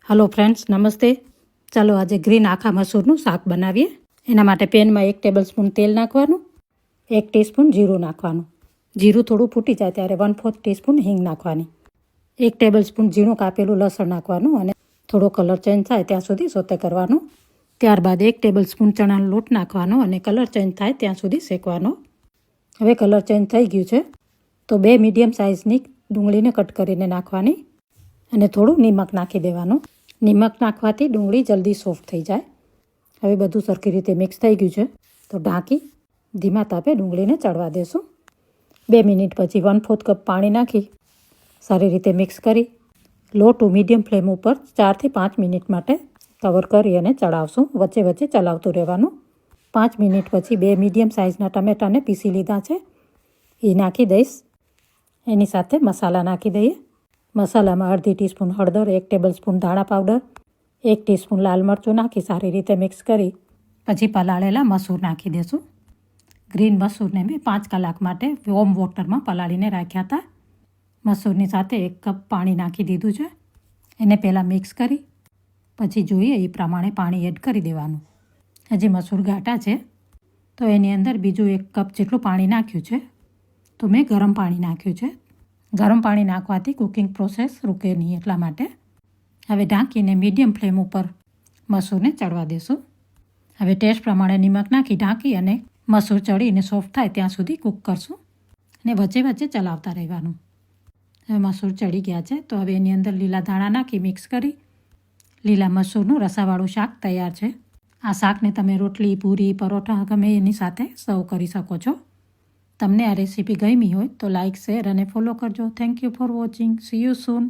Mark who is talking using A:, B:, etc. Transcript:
A: Hello friends नमस्ते। चलो आज ग्रीन आखा मसूरનું શાક બનાવીએ। એના માટે પેનમાં 1 ટેબલસ્પૂન તેલ નાખવાનું, 1 ટીસ્પૂન જીરું નાખવાનું। જીરું થોડું ફૂટી જાય ત્યારે 1/4 ટીસ્પૂન હિંગ નાખવાની, 1 ટેબલસ્પૂન ઝીણું કાપેલું લસણ નાખવાનું અને થોડો કલર ચેન્જ થાય ત્યાં સુધી સોતે કરવાનું। ત્યારબાદ 1 ટેબલસ્પૂન ચણાનો લોટ નાખવાનો અને કલર ચેન્જ થાય ત્યાં સુધી શેકવાનો। હવે કલર ચેન્જ થઈ ગયું છે તો 2 મીડિયમ સાઇઝની ડુંગળીને કટ કરીને નાખવાની અને થોડું નિમક નાખી દેવાનું। નિમક નાખવાથી ડુંગળી જલ્દી સોફ્ટ થઈ જાય। હવે બધું સરખી રીતે મિક્સ થઈ ગયું છે તો ઢાંકી ધીમા તાપે ડુંગળીને ચડવા દેશું। 2 મિનિટ પછી 1/4 કપ પાણી નાખી સારી રીતે મિક્સ કરી લો ટુ મીડિયમ ફ્લેમ ઉપર 4 થી 5 મિનિટ માટે કવર કરી અને ચડાવશું। વચ્ચે વચ્ચે ચલાવતું રહેવાનું। 5 મિનિટ પછી 2 મીડિયમ સાઇઝના ટમેટાને પીસી લીધા છે એ નાખી દઈશ। એની સાથે મસાલા નાખી દઈએ। મસાલામાં અડધી ટીસ્પૂન હળદર, 1 ટેબલસ્પૂન ધાણા પાવડર, 1 ટીસ્પૂન લાલ મરચું નાખી સારી રીતે મિક્સ કરી પછી પલાળેલા મસૂર નાખી દેશું। ગ્રીન મસૂરને મેં 5 કલાક માટે વોર્મ વોટરમાં પલાળીને રાખ્યા હતા। મસૂરની સાથે 1 કપ પાણી નાખી દીધું છે। એને પહેલાં મિક્સ કરી પછી જોઈએ એ પ્રમાણે પાણી એડ કરી દેવાનું। હજી મસૂર ઘાટા છે તો એની અંદર બીજું 1 કપ જેટલું પાણી નાખ્યું છે તો મેં ગરમ પાણી નાખ્યું છે। ગરમ પાણી નાખવાથી કુકિંગ પ્રોસેસ રૂકે નહીં એટલા માટે। હવે ઢાંકીને મીડિયમ ફ્લેમ ઉપર મસૂરને ચડવા દેશું। હવે ટેસ્ટ પ્રમાણે નિમક નાખી ઢાંકી અને મસૂર ચડીને સોફ્ટ થાય ત્યાં સુધી કૂક કરશું અને વચ્ચે વચ્ચે ચલાવતા રહેવાનું। હવે મસૂર ચડી ગયા છે તો હવે એની અંદર લીલા ધાણા નાખી મિક્સ કરી લીલા મસૂરનું રસાવાળું શાક તૈયાર છે। આ શાકને તમે રોટલી, પૂરી, પરોઠા ગમે એની સાથે સર્વ કરી શકો છો। તમને આ રેસીપી ગમી હોય તો લાઇક, શેર અને ફોલો કરજો। Thank you for watching. C you soon.